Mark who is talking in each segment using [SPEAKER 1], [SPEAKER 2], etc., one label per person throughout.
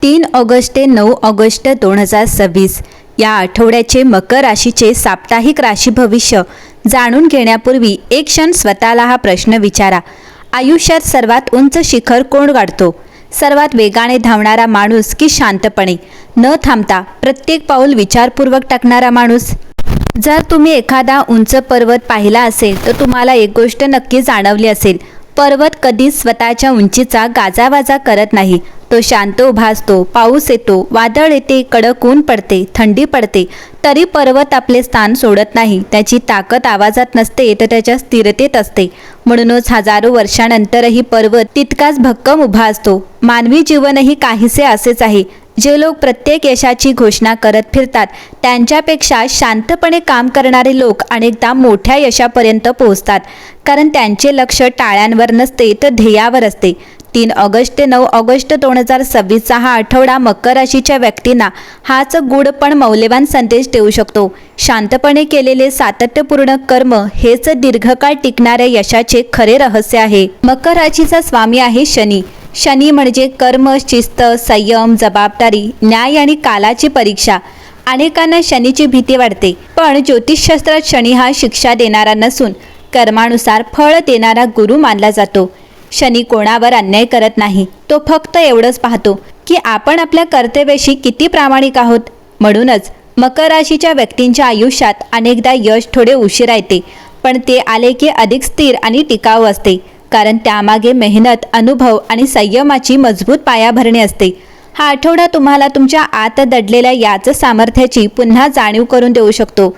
[SPEAKER 1] 3 August ते 9 August 2026 या आठवड्याचे मकर राशीचे साप्ताहिक राशी भविष्य जाणून घेण्यापूर्वी एक क्षण स्वतःला हा प्रश्न विचारा. आयुष्यात सर्वात उंच शिखर कोण गाठतो? सर्वात वेगाने धावणारा माणूस की शांतपणे न थांबता प्रत्येक पाऊल विचारपूर्वक टाकणारा माणूस? जर तुम्ही एखादा उंच पर्वत पाहिला असेल तर तुम्हाला एक गोष्ट नक्की जाणवली असेल. पर्वत कधीच स्वतःच्या उंचीचा गाजावाजा करत नाही. तो शांत उभा असतो. पाऊस येतो, वादळ येते, कडक ऊन पडते, थंडी पडते, तरी पर्वत आपले स्थान सोडत नाही. त्याची ताकद आवाजात नसते तर त्याच्या स्थिरतेत असते. म्हणूनच हजारो वर्षांनंतरही पर्वत तितकाच भक्कम उभा असतो. मानवी जीवनही काहीसे असेच आहे. जे लोक प्रत्येक यशाची घोषणा करत फिरतात त्यांच्यापेक्षा शांतपणे काम करणारे लोक अनेकदा मोठ्या यशापर्यंत पोहोचतात, कारण त्यांचे लक्ष टाळ्यांवर नसते तर ध्येयावर असते. 3 ऑगस्ट ते 9 ऑगस्ट 2026 हा आठवडा मकर राशीच्या व्यक्तींना हाच गूढ पण मौल्यवान संदेश देऊ शकतो. शांतपणे केलेले सातत्यपूर्ण कर्म हेच दीर्घकाळ टिकणाऱ्या यशाचे खरे रहस्य आहे. मकर राशीचा स्वामी आहे शनी. शनी म्हणजे कर्म, शिस्त, संयम, जबाबदारी, न्याय आणि कालाची परीक्षा. अनेकांना शनीची भीती वाटते, पण ज्योतिषशास्त्रात शनी हा शिक्षा देणारा नसून कर्मानुसार फळ देणारा गुरु मानला जातो. शनी कोणावर अन्याय करत नाही. तो फक्त एवढंच पाहतो की आपण आपल्या कर्तव्याशी किती प्रामाणिक आहोत. म्हणूनच मकर राशीच्या व्यक्तींच्या आयुष्यात अनेकदा यश थोडे उशिरा येते, पण ते आले की अधिक स्थिर आणि टिकाऊ असते, कारण त्यामागे मेहनत, अनुभव आणि संयमाची मजबूत पायाभरणी असते. हा आठवडा तुम्हाला तुमच्या आत दडलेल्या याच सामर्थ्याची पुन्हा जाणीव करून देऊ शकतो.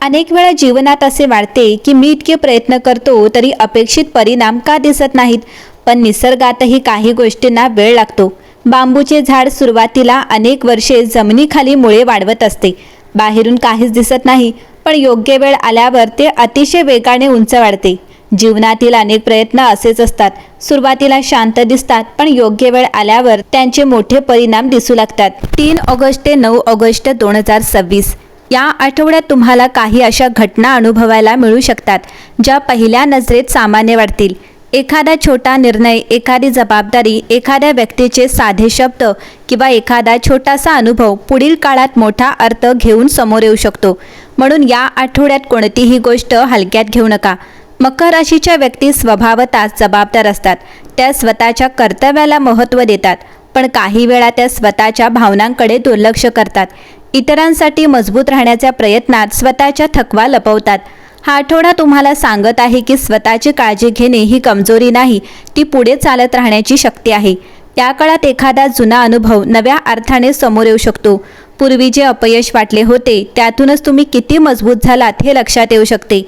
[SPEAKER 1] अनेक वेळा जीवनात असे वाटते की मी इतके प्रयत्न करतो तरी अपेक्षित परिणाम का दिसत नाहीत. पण निसर्गातही काही गोष्टींना वेळ लागतो. बांबूचे झाड सुरुवातीला अनेक वर्षे जमिनीखाली मुळे वाढवत असते. बाहेरून काहीच दिसत नाही, पण योग्य वेळ आल्यावर ते अतिशय वेगाने उंच वाढते. जीवनातील अनेक प्रयत्न असेच असतात. सुरुवातीला शांत दिसतात, पण योग्य वेळ आल्यावर त्यांचे मोठे परिणाम दिसू लागतात. 3 ऑगस्ट ते 9 ऑगस्ट 2026 या आठवड्यात तुम्हाला काही अशा घटना अनुभवायला मिळू शकतात ज्या पहिल्या नजरेत सामान्य वाटतील. एखादा छोटा निर्णय, एखादी जबाबदारी, एखाद्या व्यक्तीचे साधे शब्द किंवा एखादा छोटासा अनुभव पुढील काळात मोठा अर्थ घेऊन समोर येऊ शकतो. म्हणून या आठवड्यात कोणतीही गोष्ट हलक्यात घेऊ नका. मकर राशीच्या व्यक्ती स्वभावतःच जबाबदार असतात. त्या स्वतःच्या कर्तव्याला महत्त्व देतात, पण काही वेळा त्या स्वतःच्या भावनांकडे दुर्लक्ष करतात. इतरांसाठी मजबूत राहण्याच्या प्रयत्नात स्वतःच्या थकवा लपवतात. हा आठवडा तुम्हाला सांगत आहे की स्वतःची काळजी घेणे ही कमजोरी नाही, ती पुढे चालत राहण्याची शक्ती आहे. या काळात एखादा जुना अनुभव नव्या अर्थाने समोर येऊ शकतो. पूर्वी जे अपयश वाटले होते त्यातूनच तुम्ही किती मजबूत झालात हे लक्षात येऊ शकते.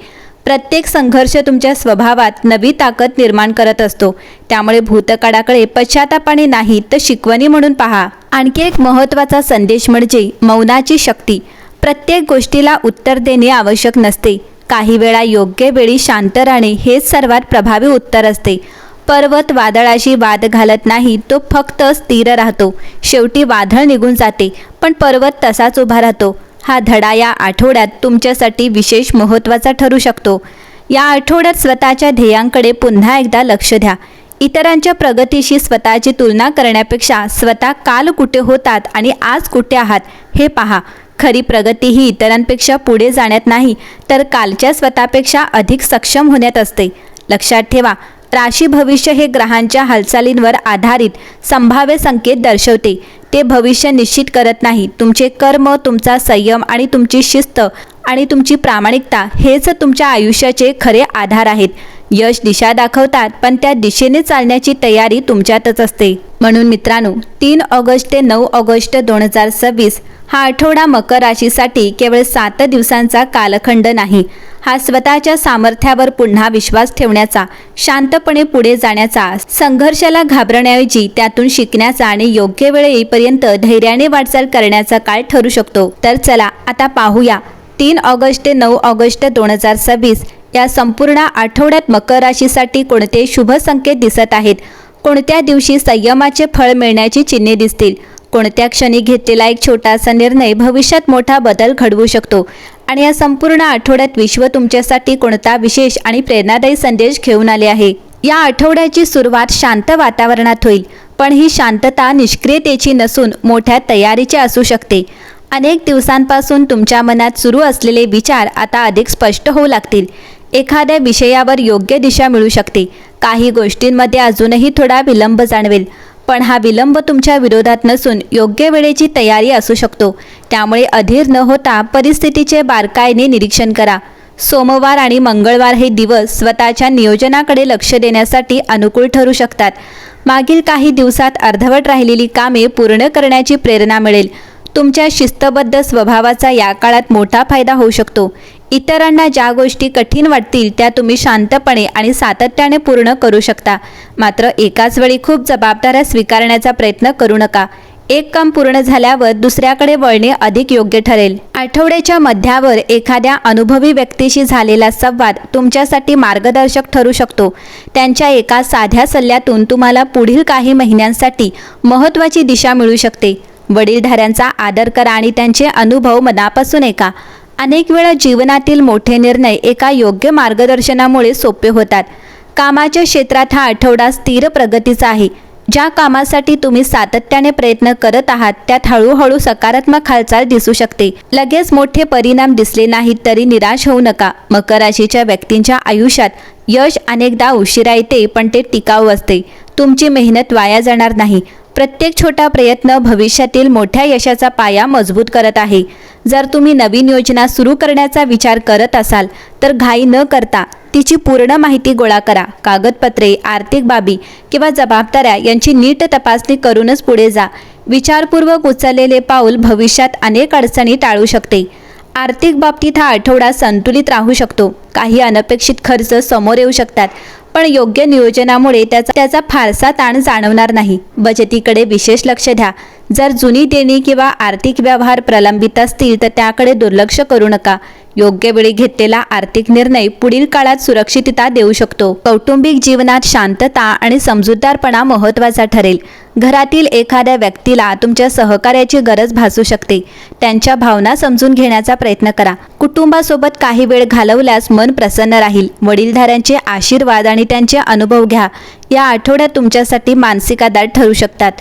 [SPEAKER 1] प्रत्येक संघर्ष तुमच्या स्वभावात नवी ताकद निर्माण करत असतो. त्यामुळे भूतकाळाकडे पश्चातापाने नाही तर शिकवणी म्हणून पहा. आणखी एक महत्त्वाचा संदेश म्हणजे मौनाची शक्ती. प्रत्येक गोष्टीला उत्तर देणे आवश्यक नसते. काही वेळा योग्य वेळी शांत राहणे हेच सर्वात प्रभावी उत्तर असते. पर्वत वादळाशी वाद घालत नाही, तो फक्त स्थिर राहतो. शेवटी वादळ निघून जाते, पण पर्वत तसाच उभा राहतो. हा धडा या आठवड्यात तुमच्यासाठी विशेष महत्त्वाचा ठरू शकतो. या आठवड्यात स्वतःच्या ध्येयांकडे पुन्हा एकदा लक्ष द्या. इतरांच्या प्रगतीशी स्वतःची तुलना करण्यापेक्षा स्वतः काल कुठे होतात आणि आज कुठे आहात हे पहा. खरी प्रगती ही इतरांपेक्षा पुढे जाण्यात नाही, तर कालच्या स्वतःपेक्षा अधिक सक्षम होण्यात असते. लक्षात ठेवा, राशी भविष्य हे ग्रहांच्या हालचालींवर आधारित संभाव्य संकेत दर्शवते. ते भविष्य निश्चित करत नाही. तुमचे कर्म, तुमचा संयम आणि तुमची शिस्त आणि तुमची प्रामाणिकता हेच तुमच्या आयुष्याचे खरे आधार आहेत. यश दिशा दाखवतात, पण त्या दिशेने चालण्याची तयारी तुमच्यातच असते. म्हणून मित्रांनो, 3 ऑगस्ट ते 9 ऑगस्ट 2026 हा आठवडा मकर राशीसाठी केवळ 7 दिवसांचा कालखंड नाही. हा स्वतःच्या सामर्थ्यावर पुन्हा विश्वास ठेवण्याचा, शांतपणे पुढे जाण्याचा, संघर्षाला घाबरण्याऐवजी त्यातून शिकण्याचा आणि योग्य वेळ येईपर्यंत धैर्याने वाटचाल करण्याचा काळ ठरू शकतो. तर चला आता पाहूया 3 ऑगस्ट ते 9 ऑगस्ट 2026 या संपूर्ण आठवड्यात मकर राशीसाठी कोणते शुभ संकेत दिसत आहेत. कोणत्या दिवशी संयमाचे फळ मिळण्याची चिन्हे दिसतील. कोणत्या क्षणी घेतलेला एक छोटासा निर्णय भविष्यात मोठा बदल घडवू शकतो. आणि या संपूर्ण आठवड्यात विश्व तुमच्यासाठी कोणता विशेष आणि प्रेरणादायी संदेश घेऊन आले आहे. या आठवड्याची सुरुवात शांत वातावरणात होईल. पण ही शांतता निष्क्रियतेची नसून मोठ्या तयारीची असू शकते. अनेक दिवसांपासून तुमच्या मनात सुरू असलेले विचार आता अधिक स्पष्ट होऊ लागतील. एखाद्या विषयावर योग्य दिशा मिळू शकते. काही गोष्टींमध्ये अजूनही थोडा विलंब जाणवेल, पण हा विलंब तुमच्या विरोधात नसून योग्य वेळेची तयारी असू शकतो. त्यामुळे अधीर न होता परिस्थितीचे बारकाईने निरीक्षण करा. सोमवार आणि मंगळवार हे दिवस स्वतःच्या नियोजनाकडे लक्ष देण्यासाठी अनुकूल ठरू शकतात. मागील काही दिवसात अर्धवट राहिलेली कामे पूर्ण करण्याची प्रेरणा मिळेल. तुमच्या शिस्तबद्ध स्वभावाचा या काळात मोठा फायदा होऊ शकतो. इतरांना ज्या गोष्टी कठीण वाटतील त्या तुम्ही शांतपणे आणि सातत्याने पूर्ण करू शकता. मात्र एकाच वेळी खूप जबाबदाऱ्या स्वीकारण्याचा प्रयत्न करू नका. एक काम पूर्ण झाल्यावर दुसऱ्याकडे वळणे अधिक योग्य ठरेल. आठवड्याच्या मध्यावर एखाद्या अनुभवी व्यक्तीशी झालेला संवाद तुमच्यासाठी मार्गदर्शक ठरू शकतो. त्यांच्या एका साध्या सल्ल्यातून तुम्हाला पुढील काही महिन्यांसाठी महत्त्वाची दिशा मिळू शकते. वडीलधाऱ्यांचा आदर करा आणि त्यांचे अनुभव मनापासून ऐका. अनेक वेळा जीवनातील मोठे निर्णय एका योग्य मार्गदर्शनामुळे सोपे होतात. कामाच्या क्षेत्रात हा आठवडा स्थिर प्रगतीचा आहे. ज्या कामासाठी तुम्ही सातत्याने प्रयत्न करत आहात त्यात हळूहळू सकारात्मक हालचाल दिसू शकते. लगेच मोठे परिणाम दिसले नाहीत तरी निराश होऊ नका. मकर राशीच्या व्यक्तींच्या आयुष्यात यश अनेकदा उशिरा येते, पण ते टिकाऊ असते. तुमची मेहनत वाया जाणार नाही. प्रत्येक छोटा प्रयत्न भविष्यातील मोठ्या यशाचा पाया मजबूत करत आहे. जर तुम्ही नवीन योजना सुरू करण्याचा विचार करत असाल तर घाई न करता तिची पूर्ण माहिती गोळा करा. कागदपत्रे, आर्थिक बाबी किंवा जबाबदाऱ्या यांची नीट तपासणी करूनच पुढे जा. विचारपूर्वक उचललेले पाऊल भविष्यात अनेक अडचणी टाळू शकते. आर्थिक बाबतीत हा आठवडा संतुलित राहू शकतो. काही अनपेक्षित खर्च समोर येऊ शकतात, पण योग्य नियोजनामुळे त्याचा फारसा ताण जाणवणार नाही. बचतीकडे विशेष लक्ष द्या. जर जुनी देणी किंवा आर्थिक व्यवहार प्रलंबित असतील तर त्याकडे दुर्लक्ष करू नका. योग्य वेळी घेतलेला आर्थिक निर्णय पुढील काळात सुरक्षितता देऊ शकतो. कौटुंबिक जीवनात शांतता आणि समजूतदारपणा महत्त्वाचा ठरेल. घरातील एखाद्या व्यक्तीला तुमच्या सहकार्याची गरज भासू शकते. त्यांच्या भावना समजून घेण्याचा प्रयत्न करा. कुटुंबासोबत काही वेळ घालवल्यास मन प्रसन्न राहील. वडीलधाऱ्यांचे आशीर्वाद आणि त्यांचे अनुभव घ्या. या आठवड्यात तुमच्यासाठी मानसिक आधार ठरू शकतात.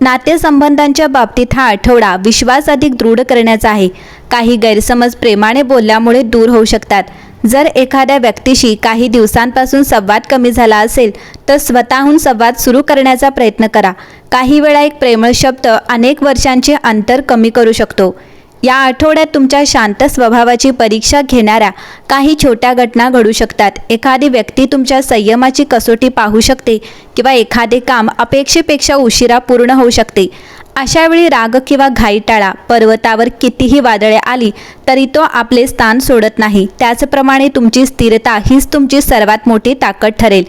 [SPEAKER 1] नातेसंबंधांच्या बाबतीत हा आठवडा विश्वास अधिक दृढ करण्याचा आहे. काही गैरसमज प्रेमाने बोलल्यामुळे दूर होऊ शकतात. जर एखाद्या व्यक्तीशी काही दिवसांपासून संवाद कमी झाला असेल तर स्वतःहून संवाद सुरू करण्याचा प्रयत्न करा. काही वेळा एक प्रेमळ शब्द अनेक वर्षांचे अंतर कमी करू शकतो. या आठवड्यात तुमच्या शांत स्वभावाची परीक्षा घेणाऱ्या काही छोट्या घटना घडू शकतात. एखादी व्यक्ती तुमच्या संयमाची कसोटी पाहू शकते किंवा एखादे काम अपेक्षेपेक्षा उशिरा पूर्ण होऊ शकते. अशा वेळी राग किंवा घाई टाळा. पर्वतावर कितीही वादळे आली तरी तो आपले स्थान सोडत नाही. त्याचप्रमाणे तुमची स्थिरता हीच तुमची सर्वात मोठी ताकद ठरेल.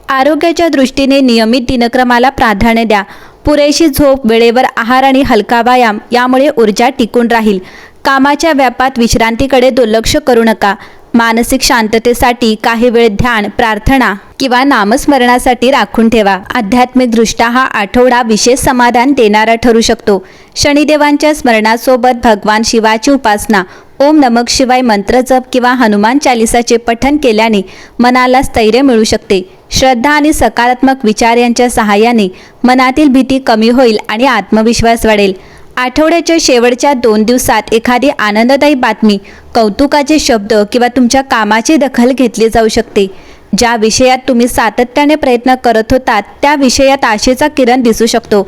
[SPEAKER 1] आरोग्याच्या दृष्टीने नियमित दिनक्रमाला प्राधान्य द्या. पुरेशी झोप, वेळेवर आहार आणि हलका व्यायाम यामुळे ऊर्जा टिकून राहील. कामाच्या व्यापात विश्रांतीकडे दुर्लक्ष करू नका. मानसिक शांततेसाठी काही वेळ ध्यान, प्रार्थना किंवा नामस्मरणासाठी राखून ठेवा. आध्यात्मिकदृष्ट्या हा आठवडा विशेष समाधान देणारा ठरू शकतो. शनिदेवांच्या स्मरणासोबत भगवान शिवाची उपासना, ओम नमः शिवाय मंत्र जप किंवा हनुमान चालिसाचे पठण केल्याने मनाला स्थैर्य मिळू शकते. श्रद्धा आणि सकारात्मक विचार यांच्या सहाय्याने मनातील भीती कमी होईल आणि आत्मविश्वास वाढेल. आठवड्याच्या शेवटच्या 2 दिवसात एखादी आनंददायी बातमी, कौतुकाचे शब्द किंवा तुमच्या कामाची दखल घेतली जाऊ शकते. ज्या विषयात तुम्ही सातत्याने प्रयत्न करत होतात त्या विषयात आशेचा किरण दिसू शकतो.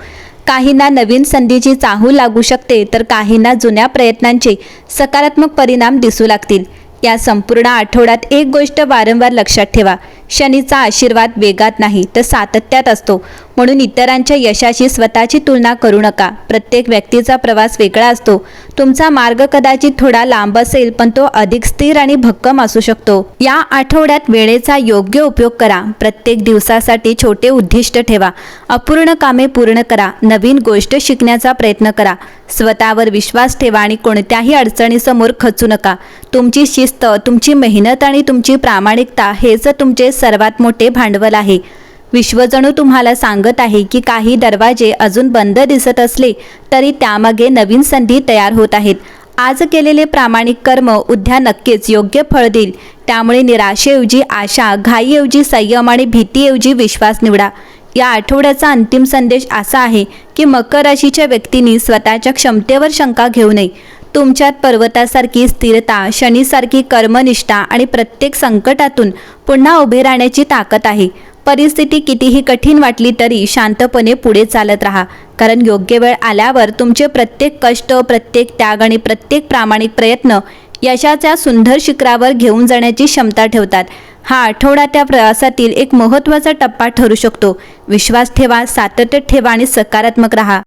[SPEAKER 1] काहींना नवीन संधीची चाहूल लागू शकते तर काहींना जुन्या प्रयत्नांचे सकारात्मक परिणाम दिसू लागतील. या संपूर्ण आठवड्यात एक गोष्ट वारंवार लक्षात ठेवा. शनीचा आशीर्वाद वेगात नाही तर सातत्यात असतो. म्हणून इतरांच्या यशाशी स्वतःची तुलना करू नका. प्रत्येक व्यक्तीचा प्रवास वेगळा असतो. तुमचा मार्ग कदाचित थोडा लांब असेल पण तो अधिक स्थिर आणि भक्कम असू शकतो. या आठवड्यात वेळेचा योग्य उपयोग करा. प्रत्येक दिवसासाठी छोटे उद्दिष्ट ठेवा. अपूर्ण कामे पूर्ण करा. नवीन गोष्ट शिकण्याचा प्रयत्न करा. स्वतःवर विश्वास ठेवा आणि कोणत्याही अडचणीसमोर खचू नका. तुमची शिस्त, तुमची मेहनत आणि तुमची प्रामाणिकता हेच तुमचे सर्वात मोठे भांडवल आहे. विश्व जणू तुम्हाला सांगत आहे की काही दरवाजे अजून बंद दिसत असले तरी त्यामागे नवीन संधी तयार होत आहेत. आज केलेले प्रामाणिक कर्म उद्या नक्कीच योग्य फळ देईल. त्यामुळे निराशेऐवजी आशा, घाईऐवजी संयम आणि भीतीऐवजी विश्वास निवडा. या आठवड्याचा अंतिम संदेश असा आहे की मकर राशीच्या व्यक्तींनी स्वतःच्या क्षमतेवर शंका घेऊ नये. तुमच्यात पर्वतासारखी स्थिरता, शनीसारखी कर्मनिष्ठा आणि प्रत्येक संकटातून पुन्हा उभे राहण्याची ताकद आहे. परिस्थिती कितीही कठीण वाटली तरी शांतपणे पुढे चालत राहा, कारण योग्य वेळ आल्यावर तुमचे प्रत्येक कष्ट, प्रत्येक त्याग आणि प्रत्येक प्रामाणिक प्रयत्न यशाच्या सुंदर शिखरावर घेऊन जाण्याची क्षमता ठेवतात. हा आठवडा त्या प्रवासातील एक महत्त्वाचा टप्पा ठरू शकतो. विश्वास ठेवा, सातत्य ठेवा आणि सकारात्मक राहा.